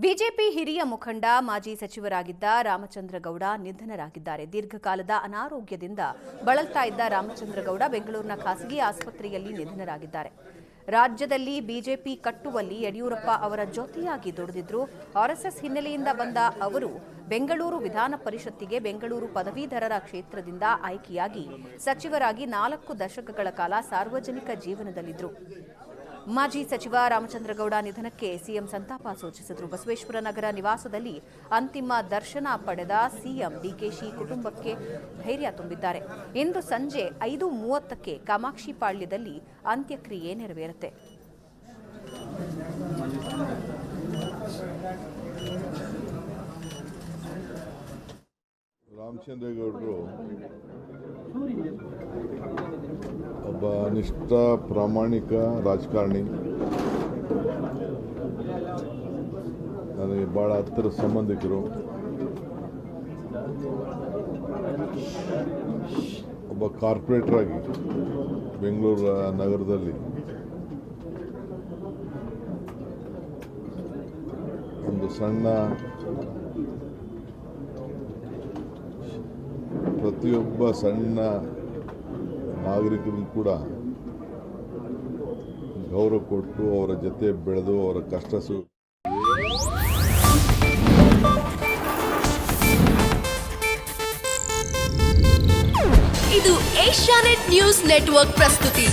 BJP ಹಿರಿಯ ಮುಖಂಡ ಮಾಜಿ ಸಚಿವರಾಗಿದ್ದ ರಾಮಚಂದ್ರಗೌಡ ನಿಧನರಾಗಿದ್ದಾರೆ. ದೀರ್ಘಕಾಲದ ಅನಾರೋಗ್ಯದಿಂದ ಬಳಲ್ತಾ ಇದ್ದ ರಾಮಚಂದ್ರಗೌಡ ಬೆಂಗಳೂರಿನ ಖಾಸಗಿ ಆಸ್ಪತ್ರೆಯಲ್ಲಿ ನಿಧನರಾಗಿದ್ದಾರೆ. ರಾಜ್ಯದಲ್ಲಿ ಬಿಜೆಪಿ ಕಟ್ಟುವಲ್ಲಿ ಯಡಿಯೂರಪ್ಪ ಅವರ ಜೊತೆಯಾಗಿ ದುಡಿದಿದ್ರು. ಆರ್ಎಸ್ಎಸ್ ಹಿನ್ನೆಲೆಯಿಂದ ಬಂದ ಅವರು ಬೆಂಗಳೂರು ವಿಧಾನ ಪರಿಷತ್ತಿಗೆ ಬೆಂಗಳೂರು ಪದವೀಧರರ ಕ್ಷೇತ್ರದಿಂದ ಆಯ್ಕೆಯಾಗಿ ಸಚಿವರಾಗಿ 4 ದಶಕಗಳ ಕಾಲ ಸಾರ್ವಜನಿಕ ಜೀವನದಲ್ಲಿದ್ದರು. ಮಾಜಿ ಸಚಿವ ರಾಮಚಂದ್ರಗೌಡ ನಿಧನಕ್ಕೆ ಸಿಎಂ ಸಂತಾಪ ಸೂಚಿಸಿದರು. ಬಸವೇಶ್ವರ ನಗರ ನಿವಾಸದಲ್ಲಿ ಅಂತಿಮ ದರ್ಶನ ಪಡೆದ ಸಿಎಂ ಡಿಕೆಶಿ ಕುಟುಂಬಕ್ಕೆ ಧೈರ್ಯ ತುಂಬಿದ್ದಾರೆ. ಇಂದು ಸಂಜೆ 5:30ಕ್ಕೆ ಕಾಮಾಕ್ಷಿ ಪಾಳ್ಯದಲ್ಲಿ ಅಂತ್ಯಕ್ರಿಯೆ ನೆರವೇರುತ್ತೆ. ರಾಮಚಂದ್ರಗೌಡರು ಒಬ್ಬ ನಿಷ್ಠ ಪ್ರಾಮಾಣಿಕ ರಾಜಕಾರಣಿ. ನನಗೆ ಭಾಳ ಹತ್ತಿರ ಸಂಬಂಧಿಕರು. ಒಬ್ಬ ಕಾರ್ಪೊರೇಟರ್ ಆಗಿ ಬೆಂಗಳೂರು ನಗರದಲ್ಲಿ ಒಂದು ಸಣ್ಣ ಪ್ರತಿಯೊಬ್ಬ ಸಣ್ಣ ನಾಗರಿಕರಿಗೂ ಕೂಡ ಗೌರವ ಕೊಟ್ಟು ಅವರ ಜೊತೆ ಬೆಳೆದು ಅವರ ಕಷ್ಟ ಇದು ಏಷ್ಯಾನೆಟ್ ನ್ಯೂಸ್ ನೆಟ್ವರ್ಕ್ ಪ್ರಸ್ತುತಿ.